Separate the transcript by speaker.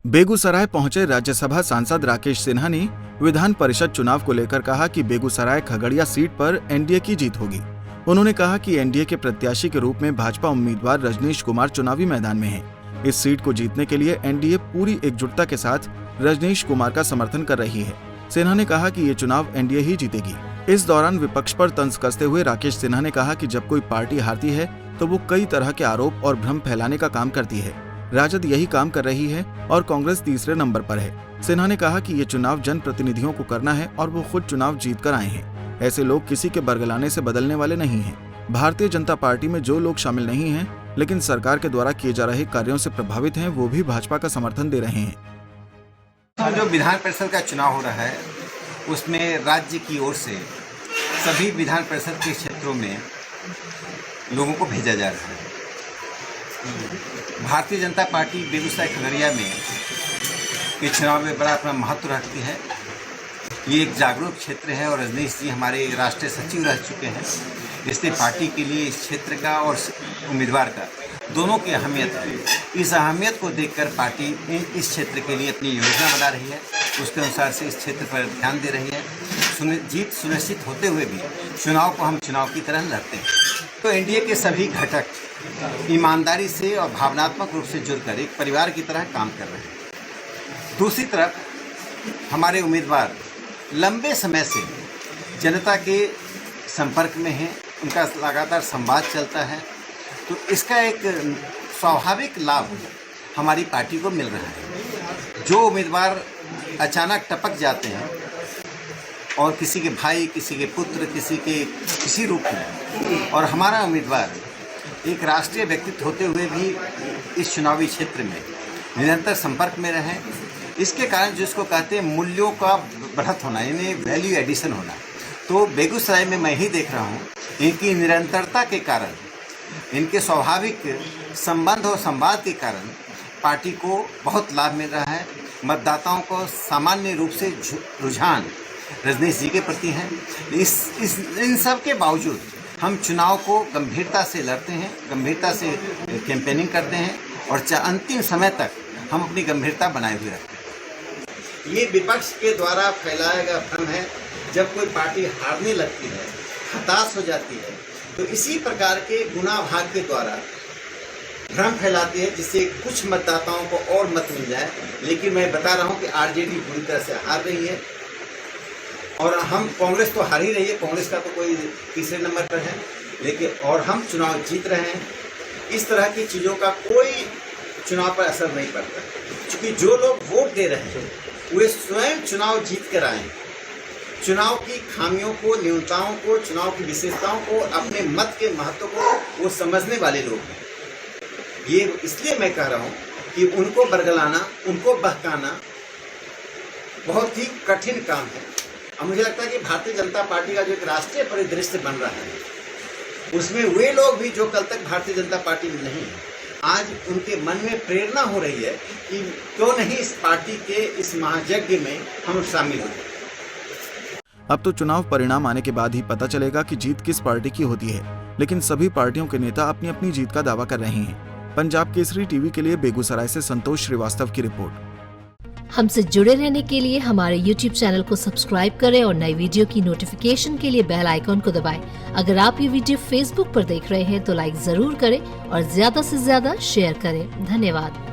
Speaker 1: बेगूसराय पहुंचे राज्यसभा सांसद राकेश सिन्हा ने विधान परिषद चुनाव को लेकर कहा कि बेगूसराय खगड़िया सीट पर एनडीए की जीत होगी। उन्होंने कहा कि एनडीए के प्रत्याशी के रूप में भाजपा उम्मीदवार रजनीश कुमार चुनावी मैदान में हैं। इस सीट को जीतने के लिए एनडीए पूरी एकजुटता के साथ रजनीश कुमार का समर्थन कर रही है। सिन्हा ने कहा कि ये चुनाव एनडीए ही जीतेगी। इस दौरान विपक्ष पर तंज कसते हुए राकेश सिन्हा ने कहा कि जब कोई पार्टी हारती है तो वो कई तरह के आरोप और भ्रम फैलाने का काम करती है। राजद यही काम कर रही है और कांग्रेस तीसरे नंबर पर है। सिन्हा ने कहा कि ये चुनाव जनप्रतिनिधियों को करना है और वो खुद चुनाव जीत कर आए हैं। ऐसे लोग किसी के बरगलाने से बदलने वाले नहीं हैं। भारतीय जनता पार्टी में जो लोग शामिल नहीं हैं, लेकिन सरकार के द्वारा किए जा रहे कार्यों से प्रभावित हैं, वो भी भाजपा का समर्थन दे रहे हैं।
Speaker 2: जो विधान परिषद का चुनाव हो रहा है उसमें राज्य की ओर से सभी विधान परिषद के क्षेत्रों में लोगों को भेजा जा रहा है। भारतीय जनता पार्टी बेगूसराय खगड़िया में ये चुनाव में बड़ा अपना महत्व रखती है। ये एक जागरूक क्षेत्र है और रजनीश जी हमारे राष्ट्रीय सचिव रह चुके हैं, इसलिए पार्टी के लिए इस क्षेत्र का और उम्मीदवार का दोनों की अहमियत है। इस अहमियत को देखकर पार्टी इस क्षेत्र के लिए अपनी योजना बना रही है, उसके अनुसार से इस क्षेत्र पर ध्यान दे रही है। जीत सुनिश्चित होते हुए भी चुनाव को हम चुनाव की तरह लड़ते हैं। तो एनडीए के सभी घटक ईमानदारी से और भावनात्मक रूप से जुड़कर एक परिवार की तरह काम कर रहे हैं। दूसरी तरफ हमारे उम्मीदवार लंबे समय से जनता के संपर्क में हैं, उनका लगातार संवाद चलता है, तो इसका एक स्वाभाविक लाभ हमारी पार्टी को मिल रहा है। जो उम्मीदवार अचानक टपक जाते हैं और किसी के भाई, किसी के पुत्र, किसी रूप में, और हमारा उम्मीदवार एक राष्ट्रीय व्यक्तित्व होते हुए भी इस चुनावी क्षेत्र में निरंतर संपर्क में रहे, इसके कारण जिसको कहते हैं मूल्यों का बढ़त होना, यानी वैल्यू एडिशन होना, तो बेगूसराय में मैं ही देख रहा हूँ इनकी निरंतरता के कारण, इनके स्वाभाविक संबंध और संवाद के कारण पार्टी को बहुत लाभ मिल रहा है। मतदाताओं को सामान्य रूप से रुझान रजनीश जी के प्रति हैं। इन सब के बावजूद हम चुनाव को गंभीरता से लड़ते हैं, गंभीरता से कैंपेनिंग करते हैं और अंतिम समय तक हम अपनी गंभीरता बनाए हुए रखते हैं। ये विपक्ष के द्वारा फैलाया गया भ्रम है। जब कोई पार्टी हारने लगती है, हताश हो जाती है, तो इसी प्रकार के गुना भाग के द्वारा भ्रम फैलाती है, जिससे कुछ मतदाताओं को और मत मिल जाए। लेकिन मैं बता रहा हूँ कि आरजेडी पूरी तरह से हार रही है और हम कांग्रेस तो हार ही रही है, कांग्रेस का तो कोई तीसरे नंबर पर है, लेकिन और हम चुनाव जीत रहे हैं। इस तरह की चीज़ों का कोई चुनाव पर असर नहीं पड़ता, क्योंकि जो लोग वोट दे रहे हैं वे स्वयं चुनाव जीत कर आए। चुनाव की खामियों को, न्यूनताओं को, चुनाव की विशेषताओं को, अपने मत के महत्व को वो समझने वाले लोग हैं। ये इसलिए मैं कह रहा हूँ कि उनको बरगलाना, उनको बहकाना बहुत ही कठिन काम है। और मुझे लगता है कि भारतीय जनता पार्टी का जो एक राष्ट्रीय परिदृश्य बन रहा है, उसमें वे लोग भी जो कल तक भारतीय जनता पार्टी में नहीं है, आज उनके मन में प्रेरणा हो रही है कि क्यों नहीं इस पार्टी के इस महायज्ञ में हम शामिल हो जाए।
Speaker 1: अब तो चुनाव परिणाम आने के बाद ही पता चलेगा कि जीत किस पार्टी की होती है, लेकिन सभी पार्टियों के नेता अपनी अपनी जीत का दावा कर रहे हैं। पंजाब केसरी टीवी के लिए बेगूसराय से संतोष श्रीवास्तव की रिपोर्ट।
Speaker 3: हमसे जुड़े रहने के लिए हमारे YouTube चैनल को सब्सक्राइब करें और नई वीडियो की नोटिफिकेशन के लिए बेल आइकॉन को दबाएं। अगर आप ये वीडियो Facebook पर देख रहे हैं तो लाइक जरूर करें और ज्यादा से ज्यादा शेयर करें। धन्यवाद।